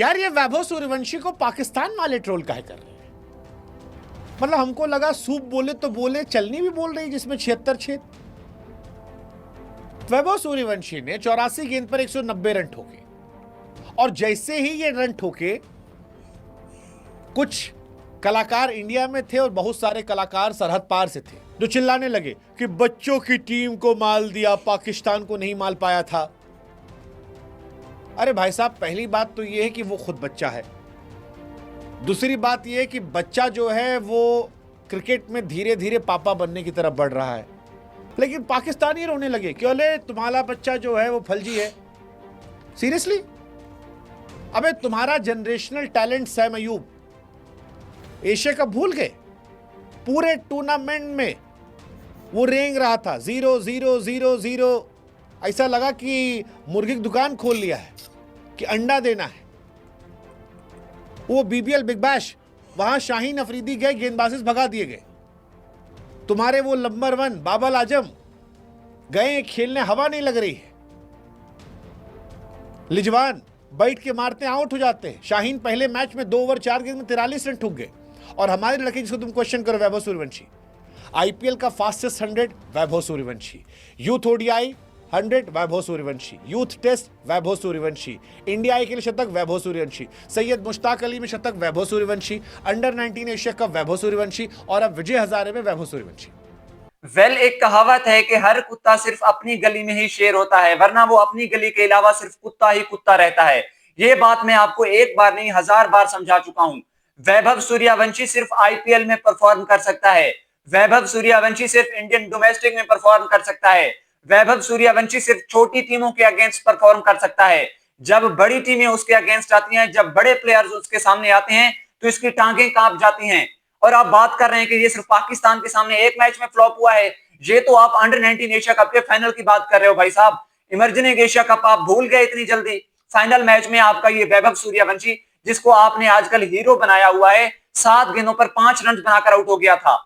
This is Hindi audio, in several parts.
यार ये वैभव सूर्यवंशी को पाकिस्तान वाले ट्रोल काहे कर रहे हैं? मतलब हमको लगा सूप बोले तो बोले, चलनी भी बोल रही जिसमें 76 छेद। वैभव सूर्यवंशी ने 84 गेंद पर 190 रन ठोके और जैसे ही ये रन ठोके कुछ कलाकार इंडिया में थे और बहुत सारे कलाकार सरहद पार से थे जो चिल्लाने लगे कि बच्चों की टीम को माल दिया, पाकिस्तान को नहीं माल पाया था। अरे भाई साहब, पहली बात तो यह है कि वो खुद बच्चा है। दूसरी बात यह है कि बच्चा जो है वो क्रिकेट में धीरे धीरे पापा बनने की तरफ बढ़ रहा है, लेकिन पाकिस्तानी रोने लगे कि अरे तुम्हारा बच्चा जो है वो फलजी है। सीरियसली? अबे तुम्हारा generational talent Sam Ayub Asia cup भूल गए? पूरे टूर्नामेंट में वो रेंग रहा था 0-0-0-0। ऐसा लगा कि मुर्गी की दुकान खोल लिया है कि अंडा देना है। वो बीबीएल बिग बैश, वहां शाहीन अफरीदी गए, गेंदबाजी भगा दिए गए। तुम्हारे वो नंबर 1 बाबर आजम गए खेलने, हवा नहीं लग रही है। लिजवान बैठ के मारते आउट हो जाते हैं। शाहीन पहले मैच में 2 ओवर 4 गेंद में 43 रन ठुक गए। और हमारे लड़के जिसको तुम क्वेश्चन करो, वैभव सूर्यवंशी, आईपीएल का fastest 100 Vaibhav Suryavanshi, youth ODI 100 Vaibhav Suryavanshi, youth test Vaibhav Suryavanshi, India आई के लिए शतक वैभव सूर्यवंशी, सैयद मुश्ताक अली में शतक Vaibhav Suryavanshi, under 19 Asia cup Vaibhav Suryavanshi और अब विजय हजारे में वैभव सूर्यवंशी। एक कहावत है कि हर कुत्ता सिर्फ अपनी गली में ही शेर होता है, वरना वो अपनी गली के अलावा सिर्फ कुत्ता ही कुत्ता रहता है। ये बात मैं आपको एक बार नहीं 1000 बार समझा चुका हूं। वैभव सूर्यवंशी सिर्फ आईपीएल में परफॉर्म कर सकता है। वैभव सूर्यवंशी सिर्फ इंडियन डोमेस्टिक में परफॉर्म कर सकता है। वैभव सूर्यवंशी सिर्फ छोटी टीमों के अगेंस्ट परफॉर्म कर सकता है। जब बड़ी टीमें उसके अगेंस्ट आती हैं, जब बड़े प्लेयर्स उसके सामने आते हैं, तो इसकी टांगें कांप जाती हैं। और आप बात कर रहे हैं कि ये सिर्फ पाकिस्तान के सामने एक मैच में फ्लॉप हुआ है। ये तो आप अंडर 19 एशिया कप के फाइनल की बात कर रहे हो भाई साहब। इमर्जिंग एशिया कप आप भूल गए इतनी जल्दी। फाइनल मैच में आपका ये वैभव सूर्यवंशी, जिसको आपने आजकल हीरो बनाया हुआ है, 7 गेंदों पर 5 रन बनाकर आउट हो गया था।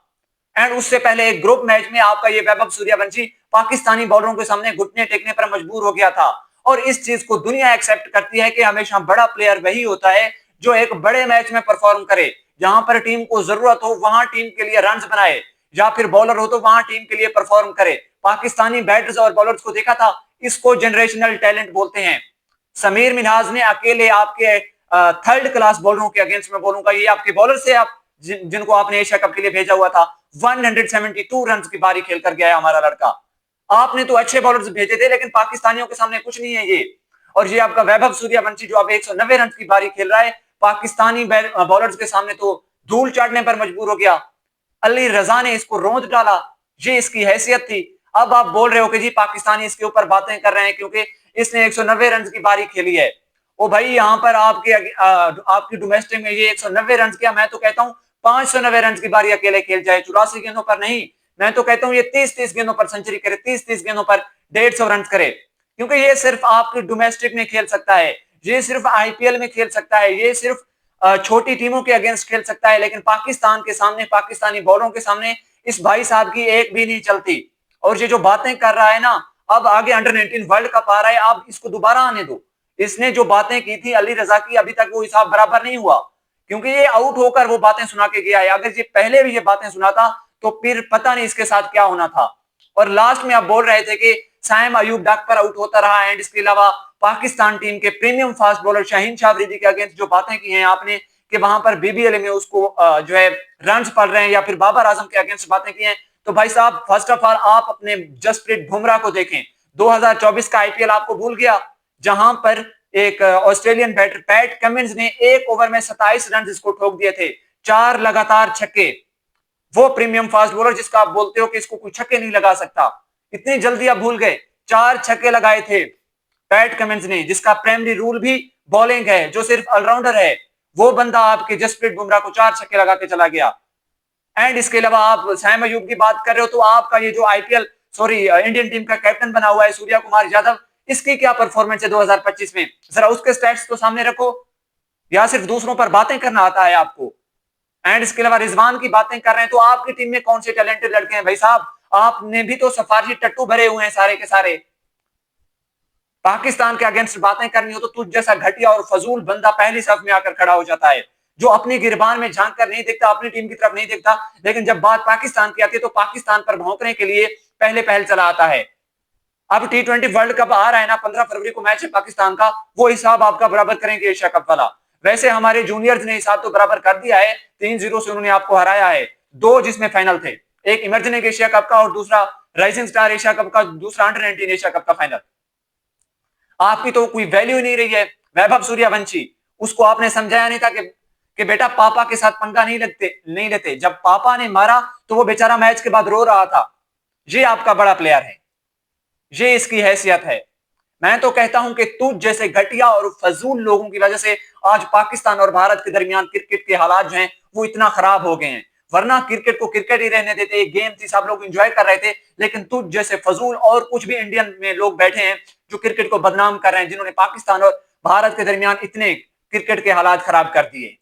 एंड उससे पहले एक ग्रुप मैच में आपका ये वैभव सूर्यवंशी पाकिस्तानी बॉलरों के सामने घुटने टेकने पर मजबूर हो गया था। और इस चीज को दुनिया एक्सेप्ट करती है कि हमेशा बड़ा प्लेयर वही होता है जो एक बड़े मैच में परफॉर्म करे, जहां पर टीम को जरूरत हो वहां टीम के लिए रन बनाए, या फिर बॉलर हो तो वहां टीम के लिए परफॉर्म करे। पाकिस्तानी बैटर्स और बॉलर्स को देखा था, इसको जनरेशनल टैलेंट बोलते हैं। समीर मिन्हाज ने अकेले आपके 3rd क्लास बॉलरों के अगेंस्ट में बोलूंगा, ये आपके बॉलर से आप जिनको आपने एशिया कप के लिए भेजा हुआ था, 172 रन की बारी खेलकर गया है हमारा लड़का। आपने तो अच्छे बॉलर्स भेजे थे, लेकिन पाकिस्तानियों के सामने कुछ नहीं है ये। और ये आपका वैभव सूर्यवंशी जो आप 190 रन की बारी खेल रहा है, पाकिस्तानी बॉलर्स के सामने तो धूल चाटने पर मजबूर हो गया। अली रजा ने इसको रोंद डाला, ये इसकी हैसियत थी। अब आप बोल रहे हो कि जी पाकिस्तानी इसके ऊपर बातें कर रहे हैं क्योंकि इसने 190 रन की बारी खेली है। ओ भाई, यहां पर आपकी डोमेस्टिक में ये 190 रन किया, मैं तो कहता हूं 590 रन की बारी अकेले खेल जाए, 84 गेंदों पर नहीं। मैं तो कहता हूं ये 30-30 गेंदों पर सेंचुरी करे, 30-30 गेंदों पर 150 रन करे, क्योंकि ये सिर्फ आपकी डोमेस्टिक में खेल सकता है, ये सिर्फ आईपीएल में खेल सकता है, ये सिर्फ छोटी टीमों के अगेंस्ट खेल सकता है। लेकिन पाकिस्तान के सामने, पाकिस्तानी बॉलरों के सामने इस भाई साहब की एक भी नहीं चलती। और ये जो बातें कर रहा है ना, अब आगे अंडर 19 वर्ल्ड कप आ रहा है, आप इसको दोबारा आने दो। इसने जो बातें की थी अली रजा की, अभी तक वो हिसाब बराबर नहीं हुआ, क्योंकि ये आउट होकर वो बातें सुना के गया है। अगर ये पहले भी ये बातें सुनाता तो फिर पता नहीं इसके साथ क्या होना था। और लास्ट में आप बोल रहे थे कि सैम अयूब डक पर आउट होता रहा, एंड इसके अलावा पाकिस्तान टीम के premium fast bowler Shaheen Shah Afridi के अगेंस्ट जो बातें की हैं आपने कि वहां पर बीबीएल में उसको जो है रन पड़ रहे हैं, या फिर बाबर आजम के अगेंस्ट बातें की हैं, तो भाई साहब फर्स्ट ऑफ ऑल आप अपने जसप्रीत बुमराह को देखें। 2024 का आईपीएल आपको भूल गया, जहां पर एक ऑस्ट्रेलियन बैटर पैट कमिंस ने 1 ओवर में 27 रन इसको ठोक दिए थे, 4 लगातार छक्के। वो प्रीमियम फास्ट बॉलर जिसका आप बोलते हो कि इसको कोई छक्के नहीं लगा सकता, इतनी जल्दी आप भूल गए। 4 छक्के लगाए थे पैट कमिंस ने, जिसका प्राइमरी रूल भी बॉलिंग है, जो सिर्फ ऑलराउंडर है। वो बंदा आपके जसप्रीत बुमराह को 4 छक्के लगा के चला गया। एंड इसके अलावा आप सैम अयूब की बात कर रहे हो, तो आपका ये जो इंडियन टीम का कैप्टन बना हुआ है सूर्या कुमार यादव, इसकी क्या परफॉर्मेंस है 2025 में, जरा उसके स्टैट्स तो सामने रखो। या सिर्फ दूसरों पर बातें करना आता है आपको? एंड इसके अलावा रिजवान की बातें कर रहे हैं, तो आपकी टीम में कौन से टैलेंटेड लड़के हैं भाई साहब? आपने भी तो सफारशी टट्टू भरे हुए हैं सारे के सारे। पाकिस्तान के अगेंस्ट बातें करनी हो तो तुझ जैसा घटिया और फजूल बंदा पहली सफ में आकर खड़ा हो जाता है, जो अपनी गिरबान में झांक कर नहीं देखता, अपनी टीम की तरफ नहीं देखता, लेकिन जब बात पाकिस्तान की आती है तो पाकिस्तान पर भौंकने के लिए पहले पहल चला आता है। अब T20 वर्ल्ड कप आ रहा है ना, 15 फरवरी को मैच है पाकिस्तान का, वो हिसाब आपका बराबर करेंगे एशिया कप वाला। वैसे हमारे जूनियर्स ने हिसाब तो बराबर कर दिया है, 3-0 से उन्होंने आपको हराया है, 2 जिसमें फाइनल थे, एक इमर्जिंग एशिया कप का और दूसरा राइजिंग स्टार एशिया कप का, दूसरा अंडर 19 एशिया कप का फाइनल। आपकी तो कोई वैल्यू ही नहीं रही है। वैभव सूर्यवंशी, उसको आपने समझाया नहीं था कि बेटा पापा के साथ पंगा नहीं लेते। जब पापा ने मारा तो वो बेचारा मैच के बाद रो रहा था। ये आपका बड़ा प्लेयर है, ये इसकी हैसियत है। मैं तो कहता हूं कि तुझ जैसे घटिया और फजूल लोगों की वजह से आज पाकिस्तान और भारत के दरमियान क्रिकेट के हालात जो हैं वो इतना खराब हो गए हैं। वरना क्रिकेट को क्रिकेट ही रहने देते, एक गेम थी, सब लोग एंजॉय कर रहे थे। लेकिन तुझ जैसे फजूल और कुछ भी इंडियन में लोग बैठे हैं जो क्रिकेट को बदनाम कर रहे हैं, जिन्होंने पाकिस्तान और भारत के दरमियान इतने क्रिकेट के हालात खराब कर दिए।